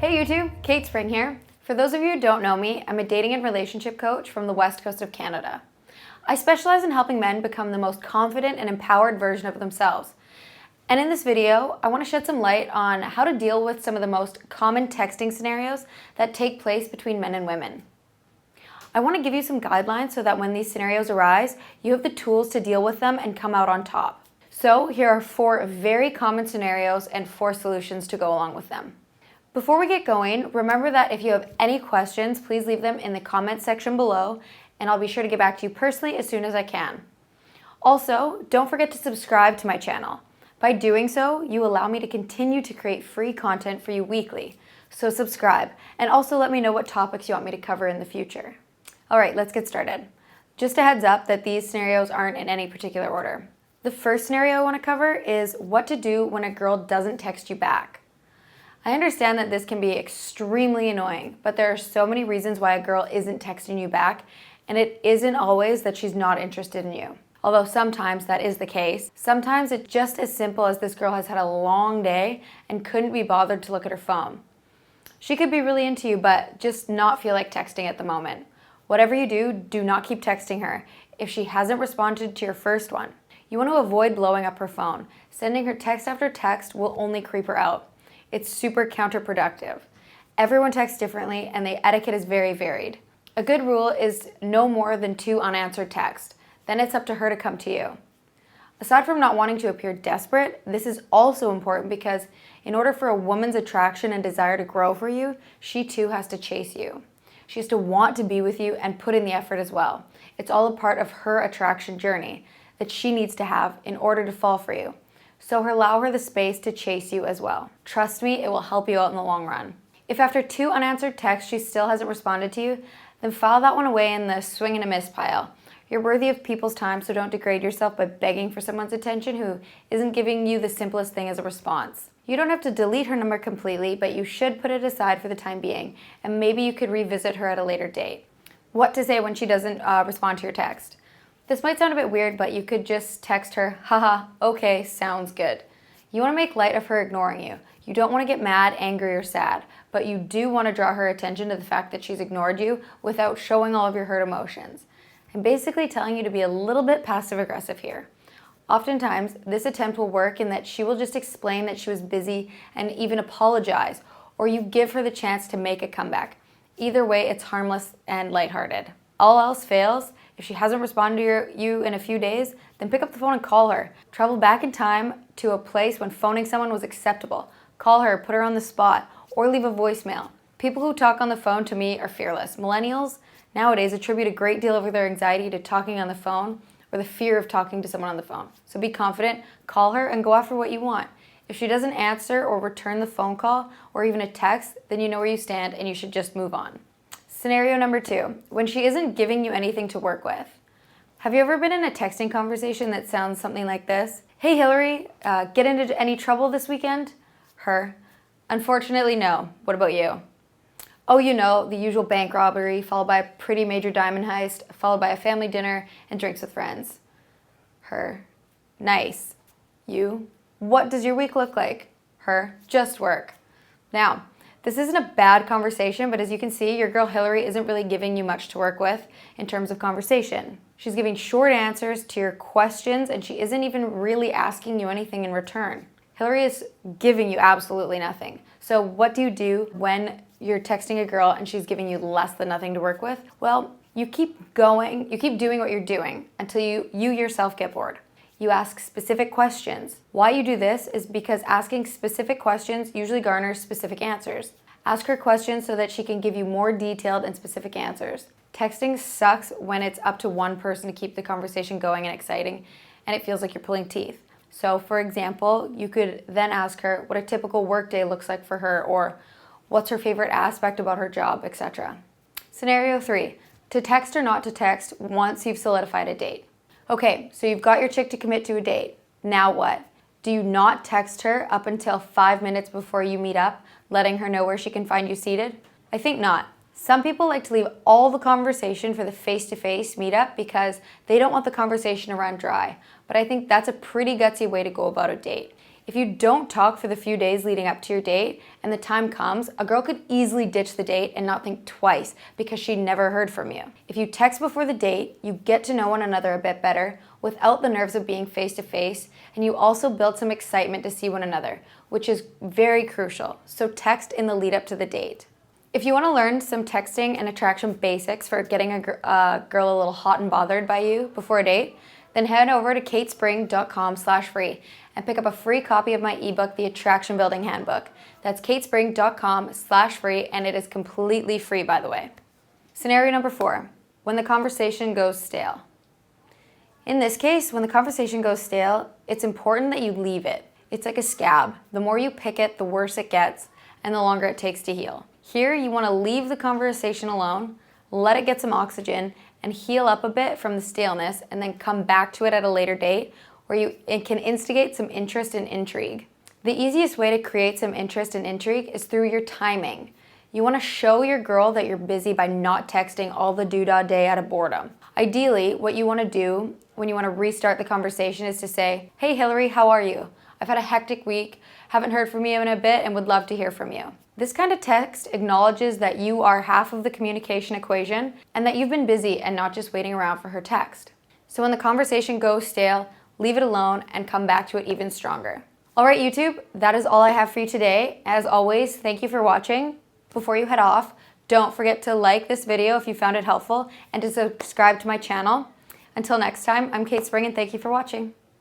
Hey YouTube, Kate Spring here. For those of you who don't know me, I'm a dating and relationship coach from the West Coast of Canada. I specialize in helping men become the most confident and empowered version of themselves. And in this video, I want to shed some light on how to deal with some of the most common texting scenarios that take place between men and women. I want to give you some guidelines so that when these scenarios arise, you have the tools to deal with them and come out on top. So here are 4 very common scenarios and 4 solutions to go along with them. Before we get going, remember that if you have any questions, please leave them in the comment section below, and I'll be sure to get back to you personally as soon as I can. Also, don't forget to subscribe to my channel. By doing so, you allow me to continue to create free content for you weekly. So subscribe, and also let me know what topics you want me to cover in the future. All right, let's get started. Just a heads up that these scenarios aren't in any particular order. The first scenario I want to cover is what to do when a girl doesn't text you back. I understand that this can be extremely annoying, but there are so many reasons why a girl isn't texting you back, and it isn't always that she's not interested in you. Although sometimes that is the case, sometimes it's just as simple as this girl has had a long day and couldn't be bothered to look at her phone. She could be really into you, but just not feel like texting at the moment. Whatever you do, do not keep texting her if she hasn't responded to your first one. You want to avoid blowing up her phone. Sending her text after text will only creep her out. It's super counterproductive. Everyone texts differently and the etiquette is very varied. A good rule is no more than 2 unanswered texts. Then it's up to her to come to you. Aside from not wanting to appear desperate, this is also important because in order for a woman's attraction and desire to grow for you, she too has to chase you. She has to want to be with you and put in the effort as well. It's all a part of her attraction journey that she needs to have in order to fall for you. So allow her the space to chase you as well. Trust me, it will help you out in the long run. If after 2 unanswered texts she still hasn't responded to you, then file that one away in the swing and a miss pile. You're worthy of people's time, so don't degrade yourself by begging for someone's attention who isn't giving you the simplest thing as a response. You don't have to delete her number completely, but you should put it aside for the time being, and maybe you could revisit her at a later date. What to say when she doesn't respond to your text? This might sound a bit weird, but you could just text her, haha, okay, sounds good. You want to make light of her ignoring you. You don't want to get mad, angry, or sad, but you do want to draw her attention to the fact that she's ignored you without showing all of your hurt emotions. I'm basically telling you to be a little bit passive-aggressive here. Oftentimes, this attempt will work in that she will just explain that she was busy and even apologize, or you give her the chance to make a comeback. Either way, it's harmless and lighthearted. All else fails, if she hasn't responded to you in a few days, then pick up the phone and call her. Travel back in time to a place when phoning someone was acceptable. Call her, put her on the spot, or leave a voicemail. People who talk on the phone to me are fearless. Millennials nowadays attribute a great deal of their anxiety to talking on the phone or the fear of talking to someone on the phone. So be confident, call her, and go after what you want. If she doesn't answer or return the phone call or even a text, then you know where you stand and you should just move on. Scenario number 2, when she isn't giving you anything to work with. Have you ever been in a texting conversation that sounds something like this? Hey Hillary, get into any trouble this weekend? Her. Unfortunately, no. What about you? Oh, you know, the usual bank robbery, followed by a pretty major diamond heist, followed by a family dinner and drinks with friends. Her. Nice. You? What does your week look like? Her. Just work. Now, this isn't a bad conversation, but as you can see, your girl Hillary isn't really giving you much to work with in terms of conversation. She's giving short answers to your questions, and she isn't even really asking you anything in return. Hillary is giving you absolutely nothing. So what do you do when you're texting a girl and she's giving you less than nothing to work with? Well, you keep going, you keep doing what you're doing until you yourself get bored. You ask specific questions. Why you do this is because asking specific questions usually garners specific answers. Ask her questions so that she can give you more detailed and specific answers. Texting sucks when it's up to one person to keep the conversation going and exciting, and it feels like you're pulling teeth. So for example, you could then ask her what a typical workday looks like for her, or what's her favorite aspect about her job, etc. Scenario 3, to text or not to text once you've solidified a date. Okay, so you've got your chick to commit to a date. Now what? Do you not text her up until 5 minutes before you meet up, letting her know where she can find you seated? I think not. Some people like to leave all the conversation for the face-to-face meetup because they don't want the conversation to run dry. But I think that's a pretty gutsy way to go about a date. If you don't talk for the few days leading up to your date and the time comes, a girl could easily ditch the date and not think twice because she never heard from you. If you text before the date, you get to know one another a bit better without the nerves of being face to face, and you also build some excitement to see one another, which is very crucial. So text in the lead up to the date. If you want to learn some texting and attraction basics for getting a girl a little hot and bothered by you before a date, then head over to katespring.com/free and pick up a free copy of my ebook, The Attraction Building Handbook. That's katespring.com/free, and it is completely free, by the way. Scenario number 4, when the conversation goes stale. In this case, when the conversation goes stale, it's important that you leave it. It's like a scab. The more you pick it, the worse it gets, and the longer it takes to heal. Here, you want to leave the conversation alone, let it get some oxygen, and heal up a bit from the staleness, and then come back to it at a later date where it can instigate some interest and intrigue. The easiest way to create some interest and intrigue is through your timing. You want to show your girl that you're busy by not texting all the doodah day out of boredom. Ideally, what you want to do when you want to restart the conversation is to say, "Hey Hillary, how are you? I've had a hectic week, haven't heard from you in a bit, and would love to hear from you." This kind of text acknowledges that you are half of the communication equation and that you've been busy and not just waiting around for her text. So when the conversation goes stale, leave it alone and come back to it even stronger. All right, YouTube, that is all I have for you today. As always, thank you for watching. Before you head off, don't forget to like this video if you found it helpful and to subscribe to my channel. Until next time, I'm Kate Spring and thank you for watching.